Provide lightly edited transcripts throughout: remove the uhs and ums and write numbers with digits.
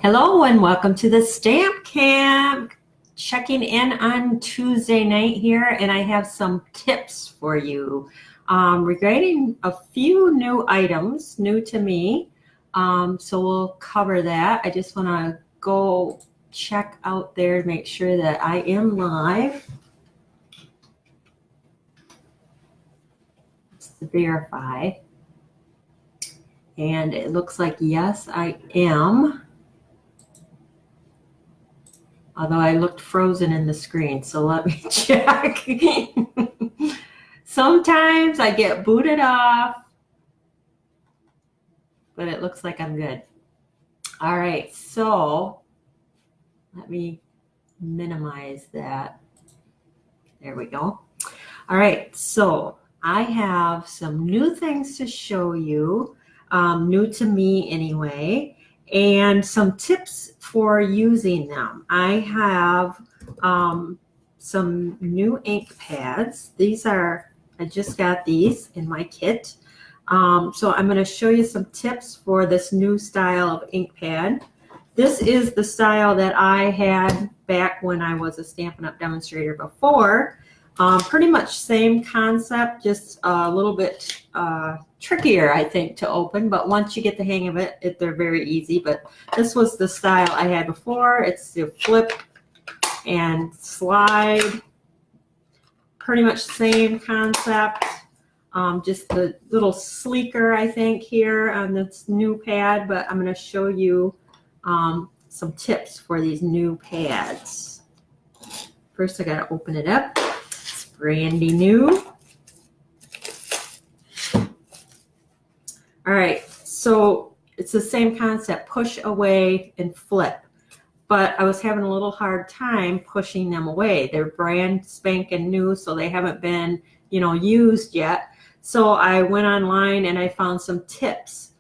Hello and welcome to the Stamp Camp. Checking in on Tuesday night here, and I have some tips for you regarding a few new items, new to me. So we'll cover that. I just want to go check out there to make sure that I am live. Just to verify. And it looks like yes, I am. Although I looked frozen in the screen, so let me check. Sometimes I get booted off, but it looks like I'm good. All right, so let me minimize that. There we go. All right, so I have some new things to show you, new to me anyway, and some tips for using them. I have some new ink pads. I just got these in my kit. So I'm going to show you some tips for this new style of ink pad. This is the style that I had back when I was a Stampin' Up! Demonstrator before. Pretty much same concept, just a little bit trickier, I think, to open. But once you get the hang of it, they're very easy. But this was the style I had before. It's the flip and slide. Pretty much same concept. Just a little sleeker, I think, here on this new pad. But I'm going to show you some tips for these new pads. First, I got to open it up. It's brandy new. All right, so it's the same concept, push away and flip. But I was having a little hard time pushing them away. They're brand spanking new, so they haven't been, used yet. So I went online and I found some tips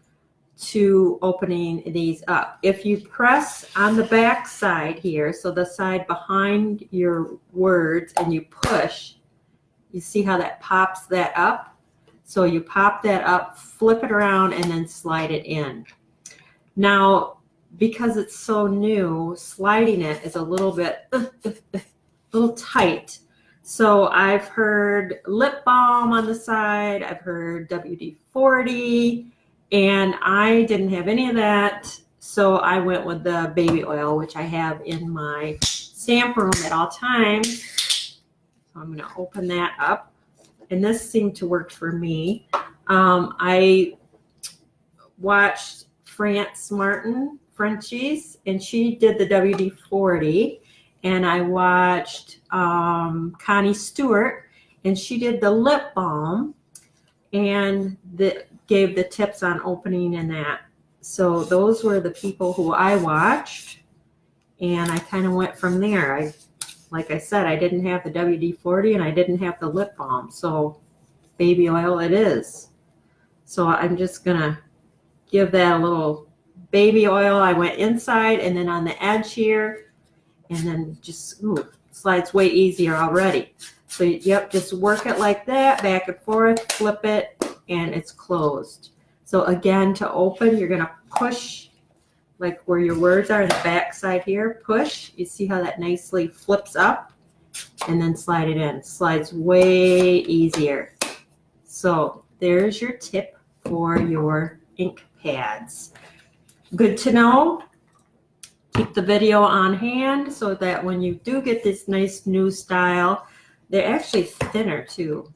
to opening these up. If you press on the back side here, so the side behind your words, and you push, you see how that pops that up? So you pop that up, flip it around, and then slide it in. Now, because it's so new, sliding it is a little bit, little tight. So I've heard lip balm on the side, I've heard WD-40, and I didn't have any of that. So I went with the baby oil, which I have in my stamp room at all times. So I'm going to open that up. And this seemed to work for me. I watched France Martin, Frenchies, and she did the WD-40. And I watched Connie Stewart, and she did the lip balm, and gave the tips on opening and that. So those were the people who I watched, and I kind of went from there. Like I said, I didn't have the WD-40 and I didn't have the lip balm, so baby oil it is. So I'm just gonna give that a little baby oil. I went inside and then on the edge here, and then just slides way easier already. So yep, just work it like that, back and forth, flip it, and it's closed. So again, to open, you're gonna push like where your words are in the back side here, push. You see how that nicely flips up, and then slide it in. Slides way easier. So there's your tip for your ink pads. Good to know. Keep the video on hand so that when you do get this nice new style, they're actually thinner too.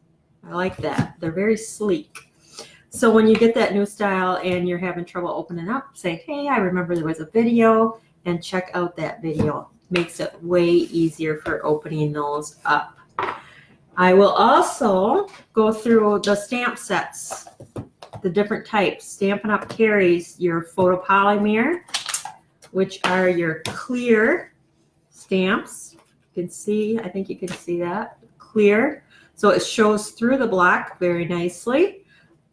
I like that. They're very sleek. So when you get that new style and you're having trouble opening up, say, hey, I remember there was a video, and check out that video. Makes it way easier for opening those up. I will also go through the stamp sets, the different types. Stampin' Up! Carries your photopolymer, which are your clear stamps. You can see, I think you can see that, clear. So it shows through the block very nicely.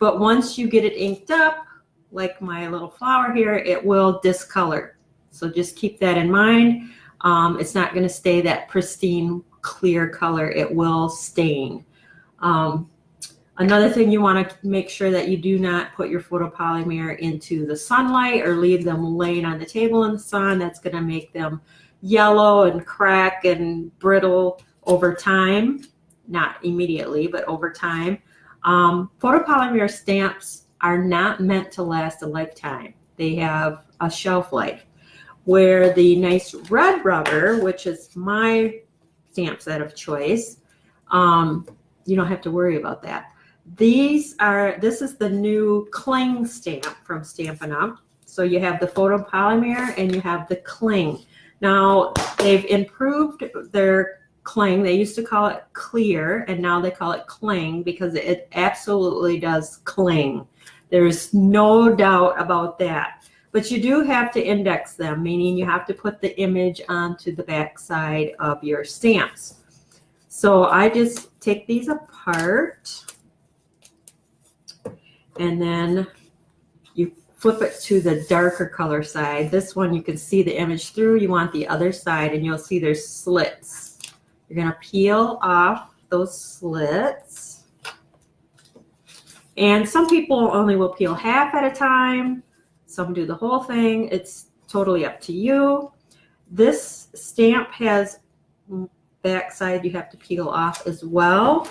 But once you get it inked up, like my little flower here, it will discolor. So just keep that in mind. It's not going to stay that pristine clear color. It will stain. Another thing, you want to make sure that you do not put your photopolymer into the sunlight or leave them laying on the table in the sun. That's going to make them yellow and crack and brittle over time. Not immediately, but over time. Photopolymer stamps are not meant to last a lifetime. They have a shelf life. Where the nice red rubber, which is my stamp set of choice, you don't have to worry about that. This is the new cling stamp from Stampin' Up. So you have the photopolymer and you have the cling. Now they've improved their cling. They used to call it clear and now they call it cling because it absolutely does cling. There's no doubt about that. But you do have to index them, meaning you have to put the image onto the back side of your stamps. So I just take these apart and then you flip it to the darker color side. This one you can see the image through. You want the other side and you'll see there's slits. You're going to peel off those slits. And some people only will peel half at a time. Some do the whole thing. It's totally up to you. This stamp has back side you have to peel off as well.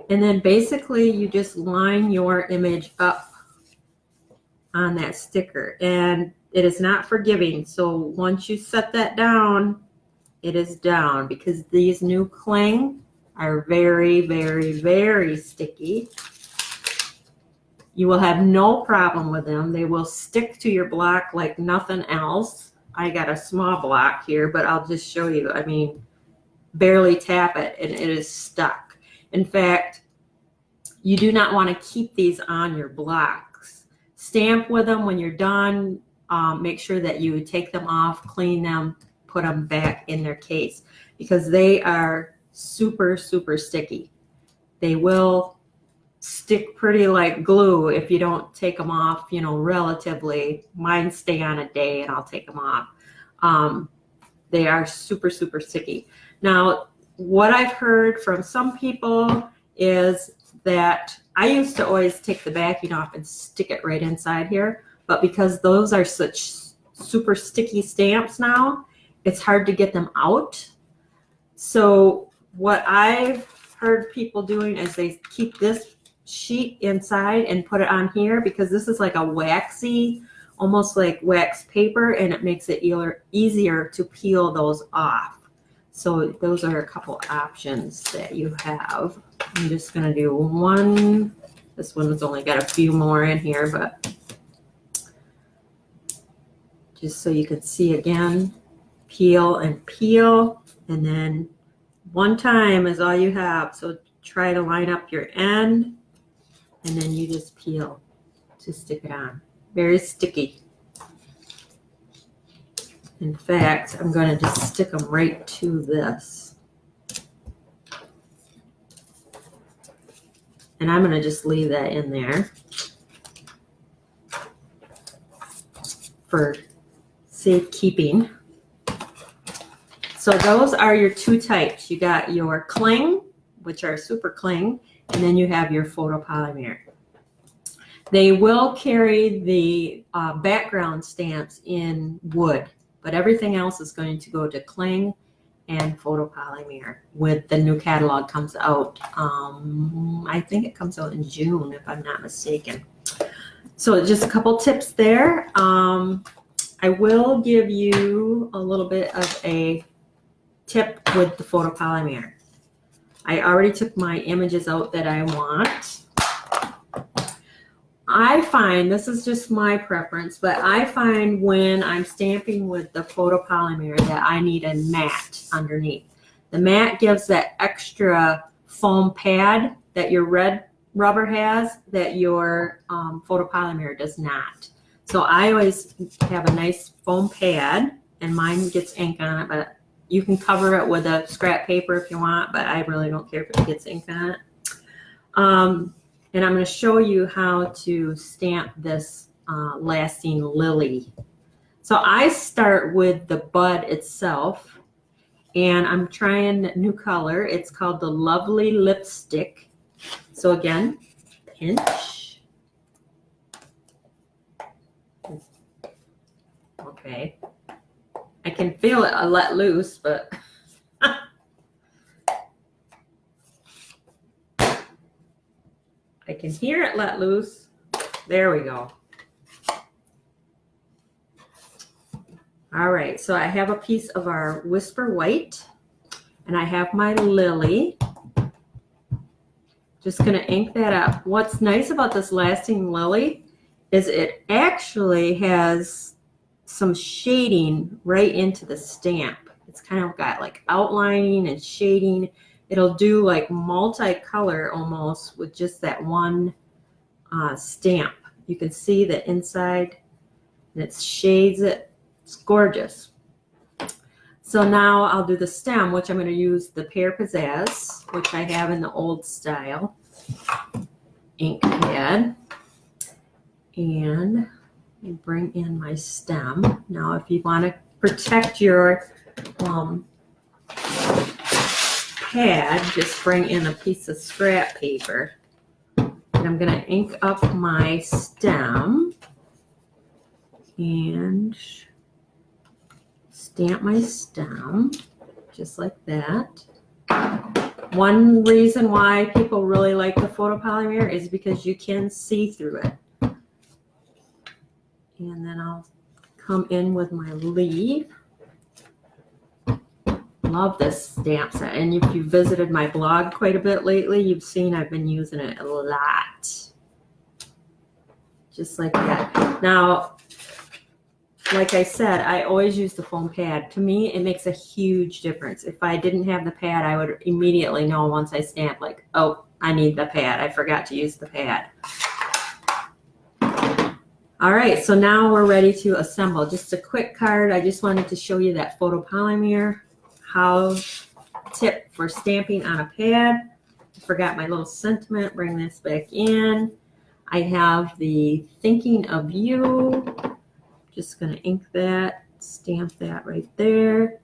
And then basically you just line your image up on that sticker. And it is not forgiving. So once you set that down, it is down because these new cling are very, very, very sticky. You will have no problem with them. They will stick to your block like nothing else. I got a small block here, but I'll just show you. I mean, barely tap it and it is stuck. In fact, you do not want to keep these on your blocks. Stamp with them when you're done. Make sure that you take them off, clean them, put them back in their case because they are super, super sticky. They will stick pretty like glue if you don't take them off, you know, relatively. Mine stay on a day and I'll take them off. They are super, super sticky. Now, what I've heard from some people is that I used to always take the backing off and stick it right inside here, but because those are such super sticky stamps now, it's hard to get them out. So what I've heard people doing is they keep this sheet inside and put it on here because this is like a waxy, almost like wax paper, and it makes it easier to peel those off. So those are a couple options that you have. I'm just going to do one. This one has only got a few more in here, but just so you can see again, peel and peel, and then one time is all you have. So try to line up your end, and then you just peel to stick it on. Very sticky. In fact, I'm going to just stick them right to this. And I'm going to just leave that in there for safekeeping. So those are your two types. You got your cling, which are super cling, and then you have your photopolymer. They will carry the background stamps in wood, but everything else is going to go to cling and photopolymer with the new catalog comes out. I think it comes out in June, if I'm not mistaken. So just a couple tips there. I will give you a little bit of a tip with the photopolymer. I already took my images out that I want. I find, this is just my preference, but I find when I'm stamping with the photopolymer that I need a mat underneath. The mat gives that extra foam pad that your red rubber has that your photopolymer does not. So I always have a nice foam pad, and mine gets ink on it, but you can cover it with a scrap paper if you want, but I really don't care if it gets ink on it. And I'm going to show you how to stamp this lasting lily. So I start with the bud itself, and I'm trying a new color. It's called the Lovely Lipstick. So again, pinch. Okay. I can feel it let loose, but I can hear it let loose. There we go. All right, so I have a piece of our Whisper White, and I have my Lily. Just gonna ink that up. What's nice about this Lasting Lily is it actually has some shading right into the stamp. It's kind of got like outlining and shading. It'll do like multicolor almost with just that one stamp. You can see the inside and it shades it. It's gorgeous. So now I'll do the stem, which I'm going to use the Pear Pizzazz, which I have in the old style ink pad. And bring in my stem. Now, if you want to protect your pad, just bring in a piece of scrap paper. And I'm going to ink up my stem and stamp my stem just like that. One reason why people really like the photopolymer is because you can see through it. And then I'll come in with my leaf. Love this stamp set. And if you visited my blog quite a bit lately, you've seen I've been using it a lot. Just like that. Now, like I said, I always use the foam pad. To me, it makes a huge difference. If I didn't have the pad, I would immediately know once I stamp, like, oh, I need the pad. I forgot to use the pad. All right, so now we're ready to assemble. Just a quick card. I just wanted to show you that photopolymer, how tip for stamping on a pad. I forgot my little sentiment. Bring this back in. I have the Thinking of You. Just going to ink that, stamp that right there.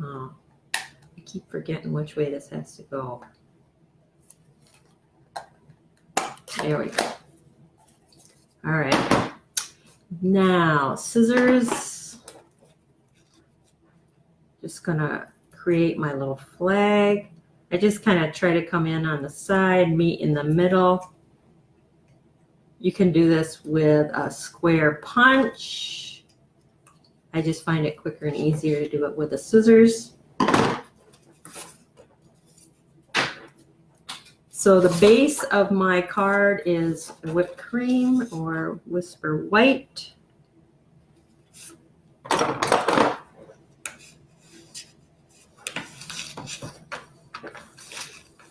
Oh, I keep forgetting which way this has to go. There we go. All right. Now, scissors. Just going to create my little flag. I just kind of try to come in on the side, meet in the middle. You can do this with a square punch. I just find it quicker and easier to do it with the scissors. So the base of my card is whipped cream or Whisper White.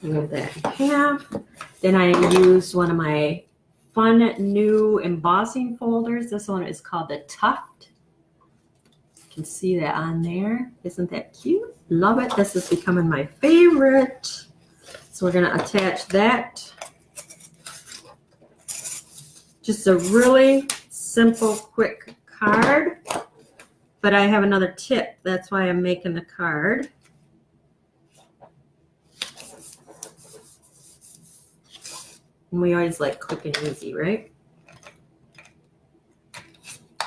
Move that in half. Then I used one of my fun new embossing folders. This one is called the Tuft. You can see that on there. Isn't that cute? Love it. This is becoming my favorite. So we're going to attach that. Just a really simple, quick card. But I have another tip. That's why I'm making the card. And we always like quick and easy, right?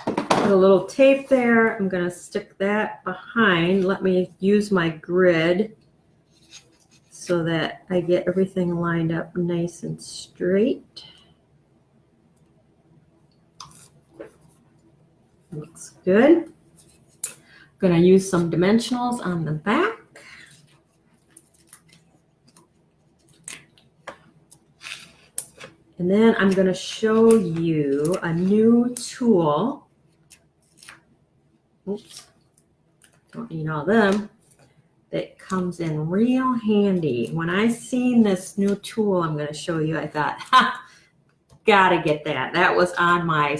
Put a little tape there. I'm going to stick that behind. Let me use my grid so that I get everything lined up nice and straight. Looks good. I'm going to use some dimensionals on the back. And then I'm going to show you a new tool. Oops, don't need all them. That comes in real handy. When I seen this new tool I'm going to show you, I thought, ha, gotta get that. That was on my,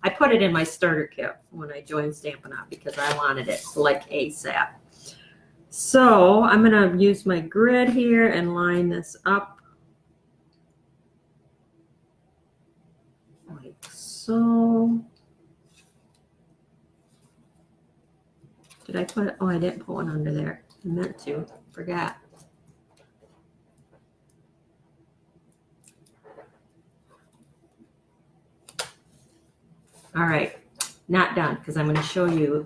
I put it in my starter kit when I joined Stampin' Up! Because I wanted it like ASAP. So I'm going to use my grid here and line this up. Like so. Did I put it? Oh, I didn't put one under there. I meant to. Forgot. All right. Not done because I'm going to show you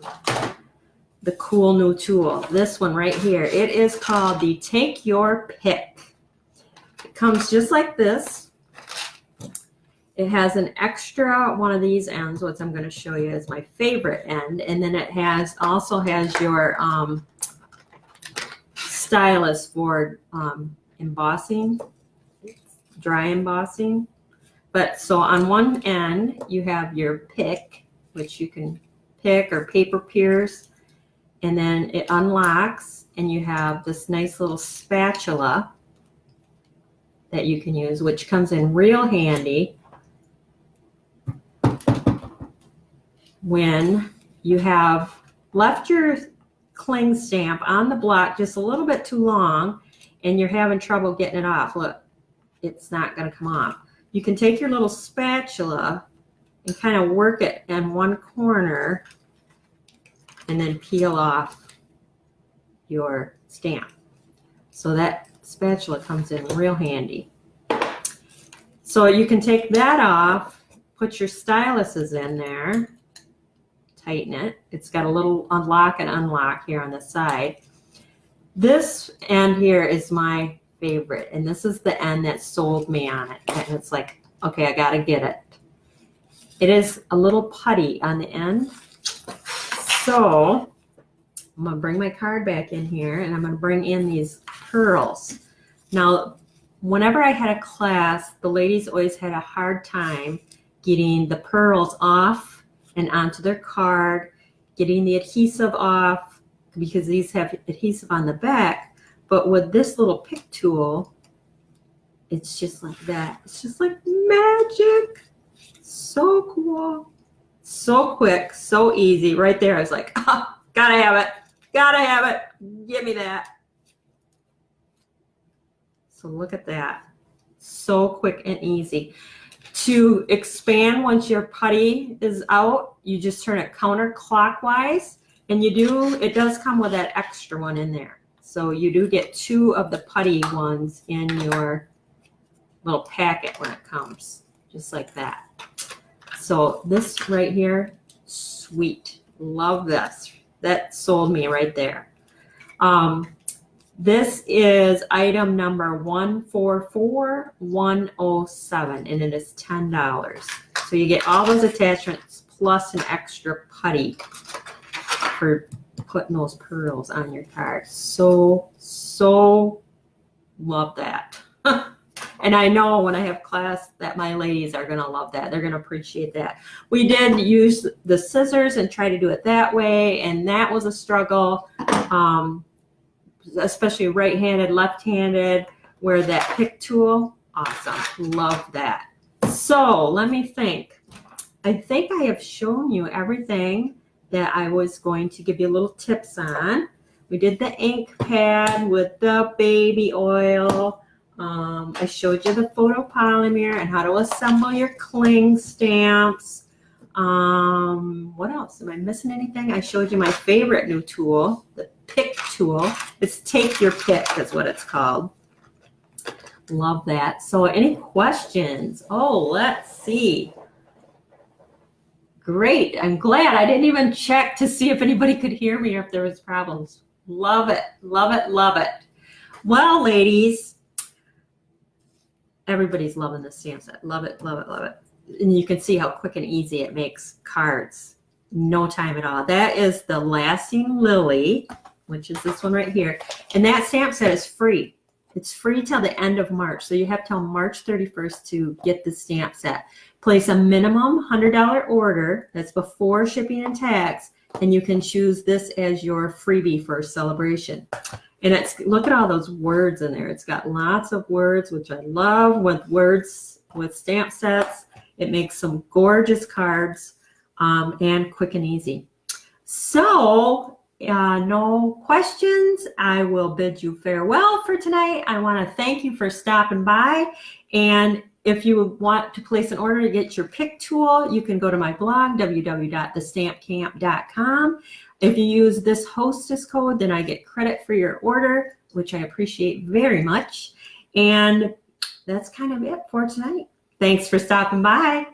the cool new tool. This one right here. It is called the Take Your Pick. It comes just like this. It has an extra one of these ends, which I'm going to show you is my favorite end. And then it also has your stylus for embossing, dry embossing. But so on one end, you have your pick, which you can pick or paper pierce. And then it unlocks and you have this nice little spatula that you can use, which comes in real handy when you have left your cling stamp on the block just a little bit too long and you're having trouble getting it off. Look, it's not going to come off. You can take your little spatula and kind of work it in one corner and then peel off your stamp. So that spatula comes in real handy. So you can take that off, put your styluses in there, tighten it. It's got a little unlock and unlock here on the side. This end here is my favorite, and this is the end that sold me on it. And it's like, okay, I gotta get it. It is a little putty on the end. So I'm gonna bring my card back in here and I'm gonna bring in these pearls. Now, whenever I had a class, the ladies always had a hard time getting the pearls off and onto their card, getting the adhesive off because these have adhesive on the back. But with this little pick tool, it's just like that. It's just like magic. So cool. So quick, so easy. Right there, I was like, oh, gotta have it. Gotta have it. Give me that. So look at that. So quick and easy. To expand once your putty is out, you just turn it counterclockwise. And it does come with that extra one in there. So you do get 2 of the putty ones in your little packet when it comes. Just like that. So this right here, sweet. Love this. That sold me right there. This is item number 144107, and it is $10. So you get all those attachments plus an extra putty for putting those pearls on your card. So love that. And I know when I have class that my ladies are going to love that. They're going to appreciate that. We did use the scissors and try to do it that way, and that was a struggle, especially right-handed, left-handed, where that pick tool, awesome. Love that. So let me think. I think I have shown you everything that I was going to give you little tips on. We did the ink pad with the baby oil. I showed you the photopolymer and how to assemble your cling stamps. What else? Am I missing anything? I showed you my favorite new tool, the pick tool. It's Take Your Pick is what it's called. Love that. So any questions? Oh, let's see. Great. I'm glad. I didn't even check to see if anybody could hear me or if there was problems. Love it. Love it. Love it. Well, ladies, everybody's loving this stamp set. Love it, love it, love it. And you can see how quick and easy it makes cards. No time at all. That is the Lasting Lily, which is this one right here. And that stamp set is free. It's free till the end of March. So you have till March 31st to get the stamp set. Place a minimum $100 order. That's before shipping and tax. And you can choose this as your freebie for a celebration. And look at all those words in there. It's got lots of words, which I love with words with stamp sets. It makes some gorgeous cards and quick and easy. So no questions. I will bid you farewell for tonight. I want to thank you for stopping by. And if you want to place an order to get your pick tool, you can go to my blog, www.thestampcamp.com. If you use this hostess code, then I get credit for your order, which I appreciate very much. And that's kind of it for tonight. Thanks for stopping by.